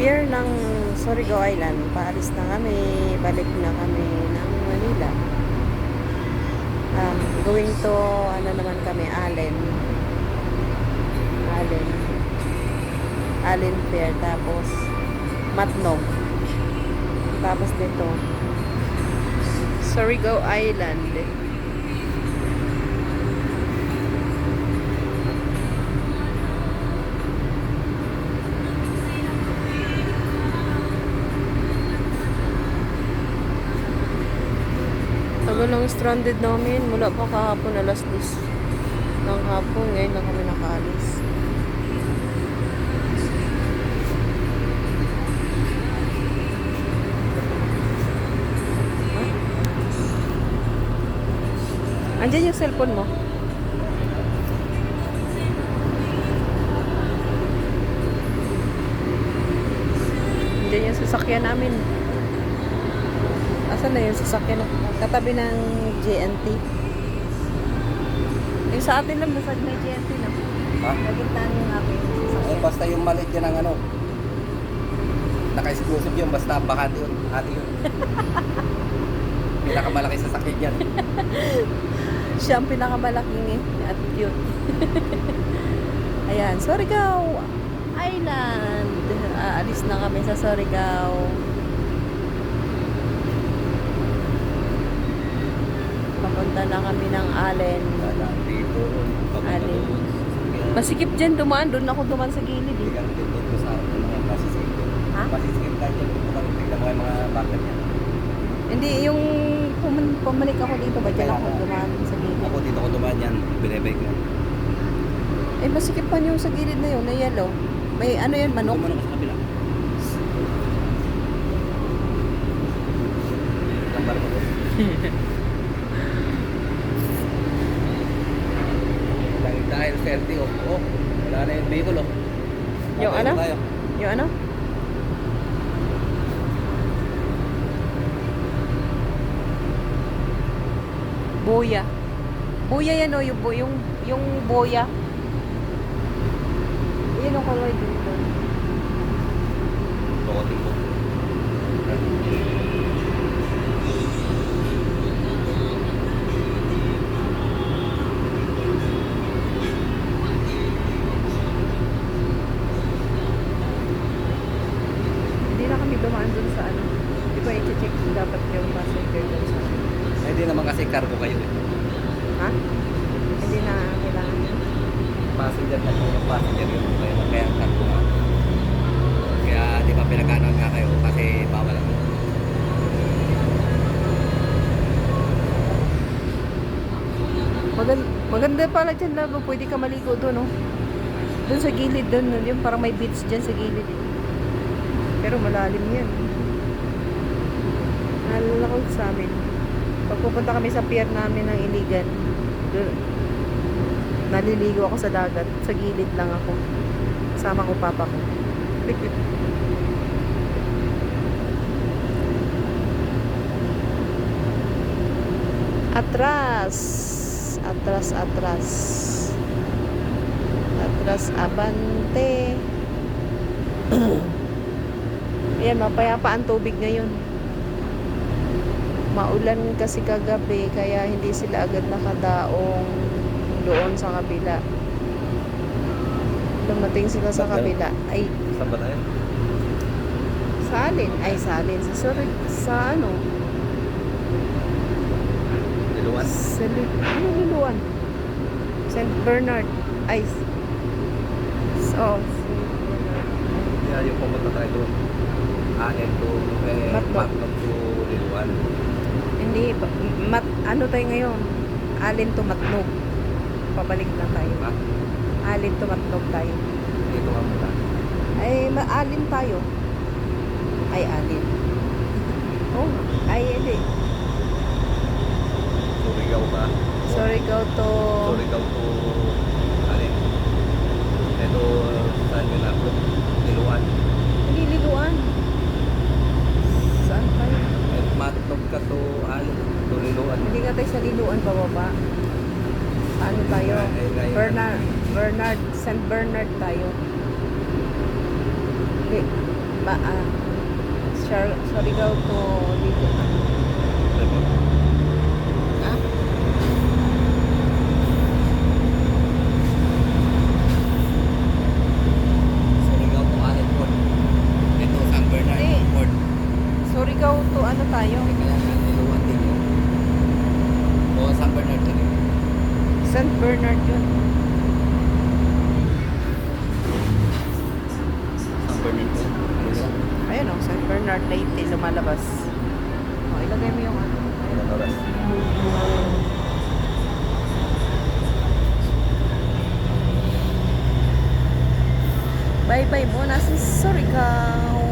pier ng Surigao Island. Paalis na kami. Balik na kami ng Manila. Going to, ano naman kami, Allen. Allen Pier. Tapos, Matnog. Tapos dito, Surigao Island. Tagal ng stranded namin. Mula pa kahapon alas 10 ng hapon. Ngayon lang kami nakaalis. Andiyan yung cellphone mo. Andiyan yung sasakyan namin. Asan na yung sasakyan? Katabi ng JNT. Yung sa atin lang, nasa may JNT na. Ha? Nagitlaan yung aking sasakyan. Basta yung maliit yan ng ano. Naka-exclusive yun, basta bakante yun. Ate yun. Pinakamalaki sa sakit yan. Siya ang pinakamalaking at cute. Ayan, Surigao Island. Aalis na kami sa Surigao. Papunta na kami ng Allen. Dito. Allen. Masikip dyan dumaan. Doon ako dumaan sa gilid eh. Dito sa harap ng mga masisikip. Ha? Masisikip tayo dyan. Tignan mo yung mga bakit yan. Hindi, yung pumalik ako dito ba? Dyan ako dumaan sa gilid. Ako dito ko dumaan yan. Binibake yan. Eh, masikip pa yung sa gilid na yun, na yellow. May ano yan, manok? Tumanong ka sa kabila. Lambar ko. Dahil 30 oh. Wala na yung vehicle oh. Yung Patay ano? na tayo. Yung ano? Boya. Boya yan o, yung boya. Yan ang color dito. Tukotin ko. Hindi na kami dumaan dun sa ano. Di ba i-check dapat yung passenger dun sa ano? Hindi naman kasi cargo kayo eh. Ha? Hindi na kailangan yun. Passenger na yung passenger yun. Kaya cargo nga. Kaya di ba pinagkanan nga kayo kasi bawal ang Maganda pala dyan labo. Pwede ka maligo doon, no? Doon sa gilid, doon. Yung parang may beach dyan sa gilid. Eh. Pero malalim yan. Naalala ko sa amin. Pag pupunta kami sa pier namin ng Iligan, doon, naliligo ako sa dagat. Sa gilid lang ako. Kasama ko papa ko. Atras. Atras abante. Ayan, mapayapa ang tubig ngayon. Maulan kasi kagabi, kaya hindi sila agad nakadaong doon sa kabila. Dumating sila sa kabila. Ay, saan ba tayo? salin. Ay, salin. Sa ano? Diluan? Ano Luluan? St. Bernard. Ay. So, Yeah, yung pumunta tayo doon. Anin to Matnog to Diluan. hindi. Ano tayo ngayon? Alin to Matnog. Pabalik na tayo. Ha? Alin to Matnog tayo. Dito nga muna. Ay, alin tayo. Ay, alin. Oh, ay, hindi. Surigao ba? Surigao to... Surigao to Anin. Ito saan yun ako? Diluan. Hindi, Liluan. Saan tayo? Matnog ka to Anin. To Diluan. Hindi nga tayo sa Liluan bababa. Ano tayo? St. Bernard tayo. Hindi. Surigao to dito. Ha? Surigao to Allen Port. Ito, San Bernard Hindi. Port. Surigao to ano tayo? Kaya nga, niluwan din yun. O, San Bernard ka rin. San Bernard yun. San Bernard ka. Ano yun? Ayun o, San Bernard Leyte lumalabas. O, ilagay mo yung ano. Ilang oras? Bye-bye muna sa Surigao.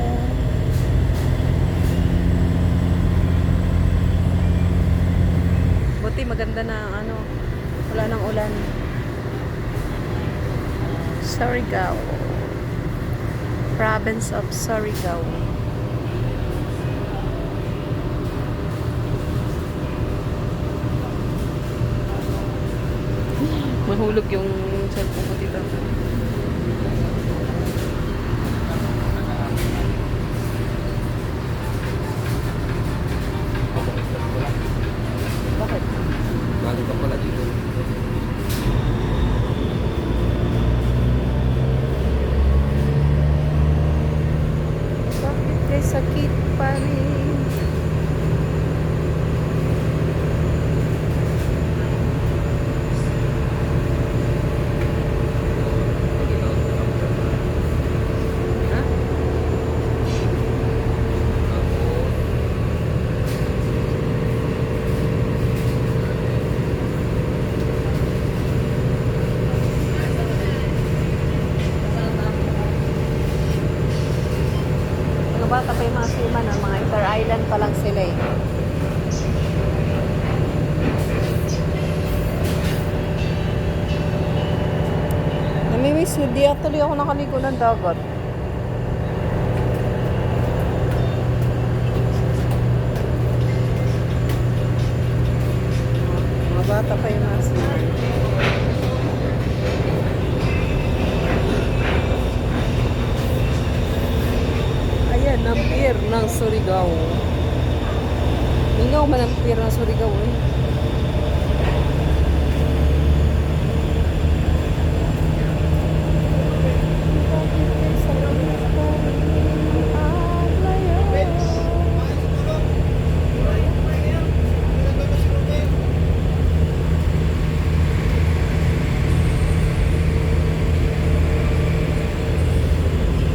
Buti maganda na ano, wala nang ulan. Surigao. Province of Surigao. Mahulog yung cellphone ko dito. Bakit? Galing ka pala dito. Bakit kay sakit pa rin? Ha? Mga bata pa yung mga suman, mga inter-island pa lang sila eh. Namimiss ko, di actually ako nakaligo ng dagat. Mga bata pa yung mga suman. Ayan, ang pier ng Surigao. Mingaw man ang pier ng Surigao eh.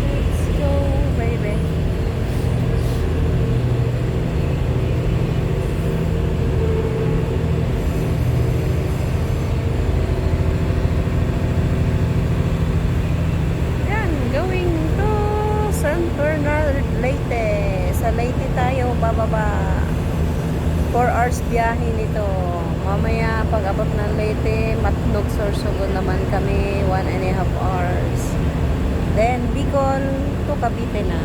Let's go, baby. Yan, going to San Bernard Leyte. Sa Leyte tayo bababa. 4 hours biyahe nito. Mamaya pag abot ng Leyte, Matnog, Sorsogon naman kami 1.5 hours. Then Bicol to Cavite na.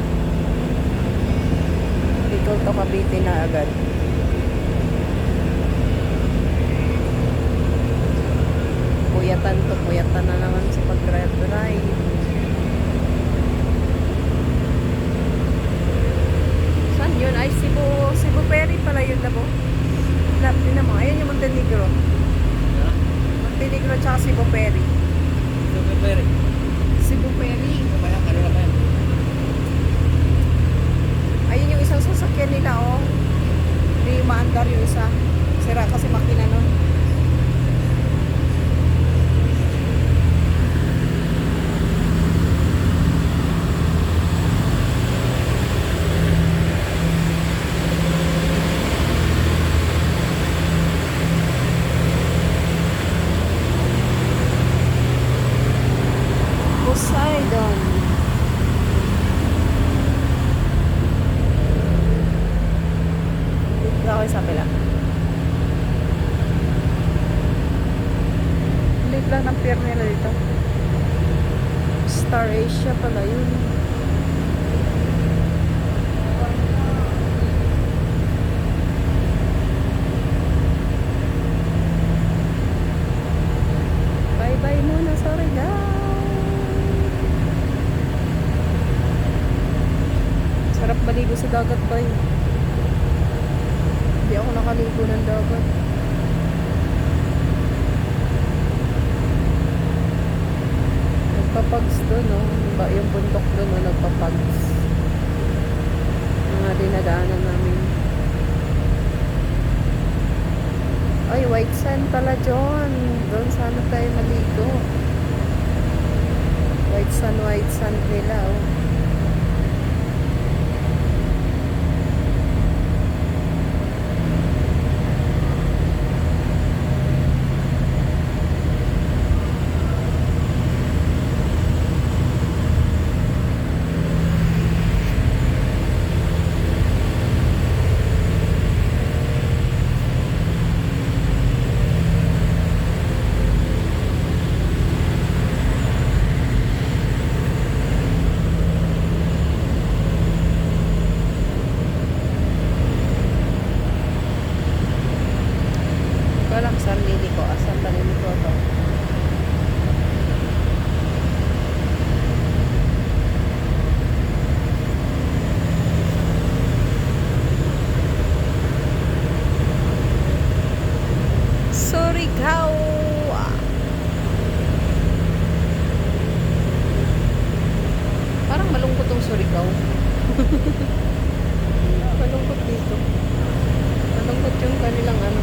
Bicol to Cavite na agad. Puyatan na naman sa pag-drive. Saan yun? Ay, Cebu Ferry pala yun, labo. Lab din naman. Ayun yung Montenegro. Montenegro tsaka Cebu Ferry. Super pere. Cebu Ferry. Kaya kanila pa yan. Ayun yung isang sasakyan nila, oh. Hindi maandar yung isa. Sira kasi makina nun. Poseidon. Dito ako sa pila. Liit lang ng pier nila dito. Star Asia pala yun. Bye-bye muna, sorry guys. Maligo sa dagat pa rin. Hindi ako nakaligo ng dagat. Nagpapags doon, no? Yung bundok doon, no? Nagpapags. Mga dinadaanan namin. Ay, white sand pala, John. Doon sana tayo maligo. White sand nila, oh. Alam saan lili ko, asan ba lili ko to? Surigao! Parang malungkot tong Surigao. Malungkot dito. Malungkot yung kanilang ano.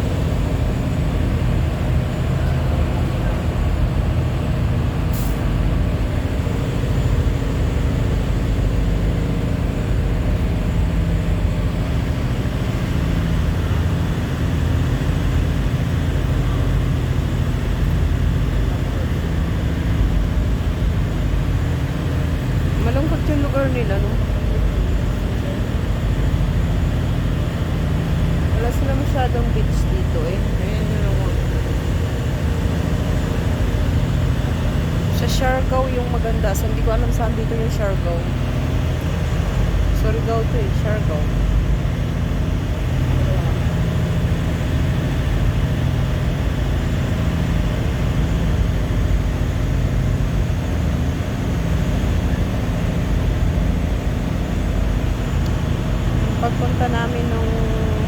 Malungkot yung lugar nila, no? Wala sila masyadong beach dito, eh. Ayan yun naman. Sa Siargao yung maganda. So, hindi ko alam saan dito yung Siargao. Surigao to, eh. Siargao.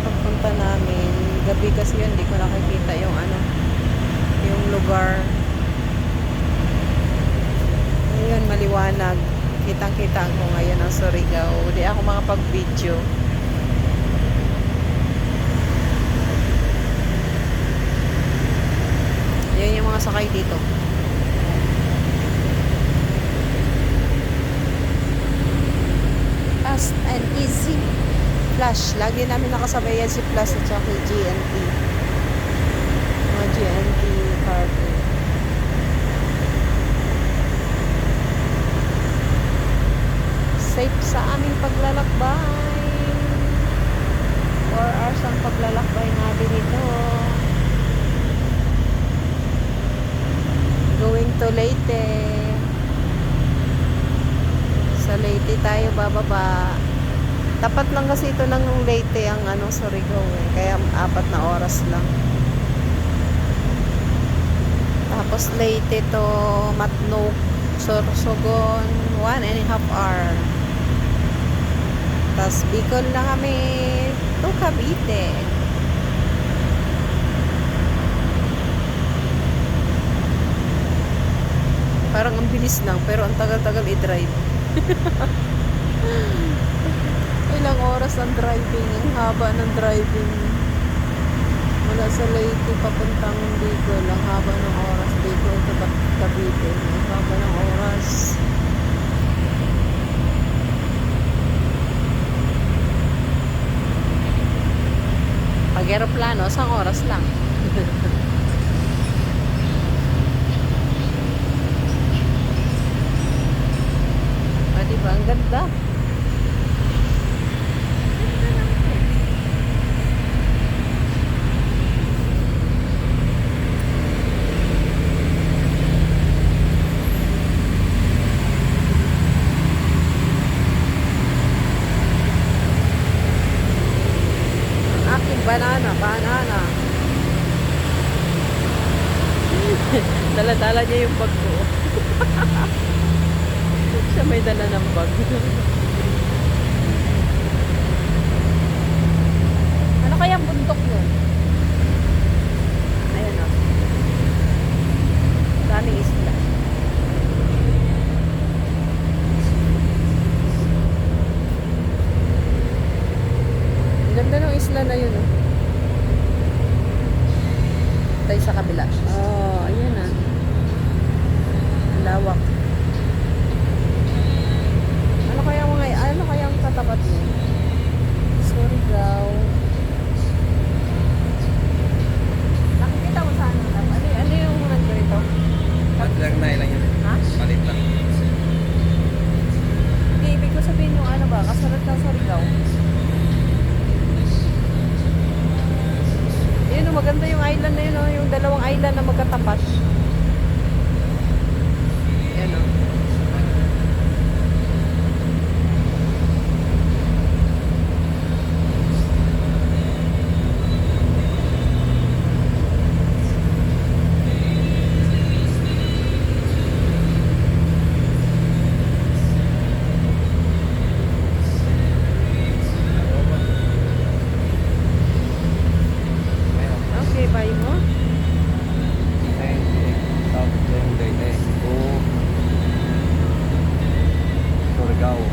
Pagpunta namin, gabi kasi yun, hindi ko nakikita yung ano, yung lugar. Ngayon, maliwanag. Kitang-kita ko ngayon ang Surigao. Hindi ako makapag-video. Yan yung mga sakay dito. Fast and easy. Flash. Lagi namin nakasabay yan si Flash at saka GNT. Mga GNT cargo. Safe sa aming paglalakbay. 4 hours ang paglalakbay natin ito. Going to Leyte. Sa Leyte tayo bababa. Tapat lang kasi ito ng Leyte ang ano, Surigao, eh. Kaya 4 na oras lang. Tapos Leyte to Matnog, Sorsogon, 1.5 hour. Tapos Bicol na kami to Cavite. Parang ang bilis lang, pero ang tagal-tagal i-drive. Ilang oras ang driving, ang haba ng driving. Mula sa Leyte papuntang Bicol, ang haba ng oras. Bicol to Cavite, ang haba ng oras. Pag aeroplano, isang oras lang. Diba? Ang ganda. Banana. Dala-dala niya yung bag ko. Siya may dala ng bag.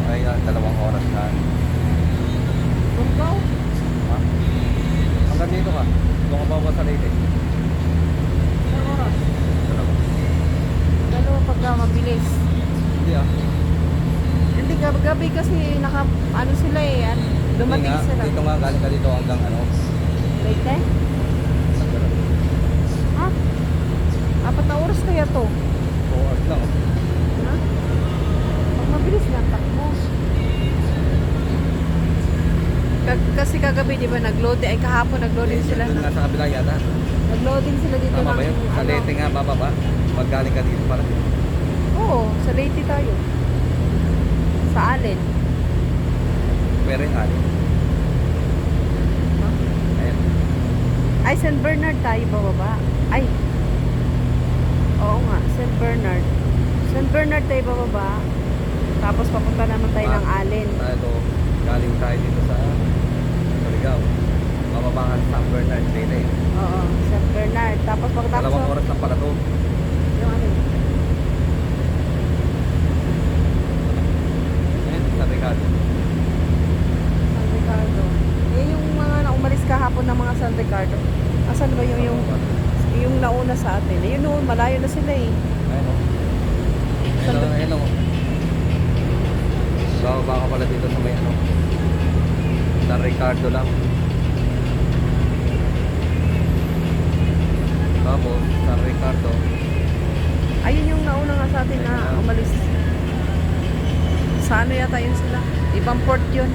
ay 2 oras na. Surigao? Ha? Hanggang dito ka. Doon ka bawa sa Leyte. Ilang oras? Dalawa. Dalawa pagka mabilis. Hindi ah. Hindi, gabi kasi ano sila eh. Dumating Hindi nga, sila. dito nga galing ka dito hanggang ano. Leyte? Ha? 4 na oras kaya to? 2 hours lang oh. Ha? Pag mabilis lang takbo. Kasi kagabi, di ba, nag-loading, ay kahapon nag-loading sila. Doon nga sa kabila yata. Nag-loading sila dito Tama ba yun? Sa ano. Leyte nga bababa. Pag galing ka dito para. Oo, sa Leyte tayo. Sa Allen. Pero yung alin. Ha? Ayan. Ay, San Bernard tayo bababa. Ay. Oo nga, San Bernard. San Bernard tayo bababa. Tapos papunta naman tayo ng Allen. Ito, galing tayo dito sa Surigao. Mababangan sa San Bernard Leyte. Oo, San Bernard. Tapos pagkatapos 2 oras lang para to. yung ano yun? Ayan, sa Ricardo. San Ricardo. Eh, yung mga naumalis kahapon ng mga San Ricardo. Asan ba yung nauna sa atin? Eh, yun noon, malayo na sila eh. Ayan o. Ayan o. Bababa ka pala dito sa may ano. San Ricardo lang. Tapos, San Ricardo. Ayun yung nauna nga sa atin na umalis. Sa ano yata yun sila? Ibang port yun.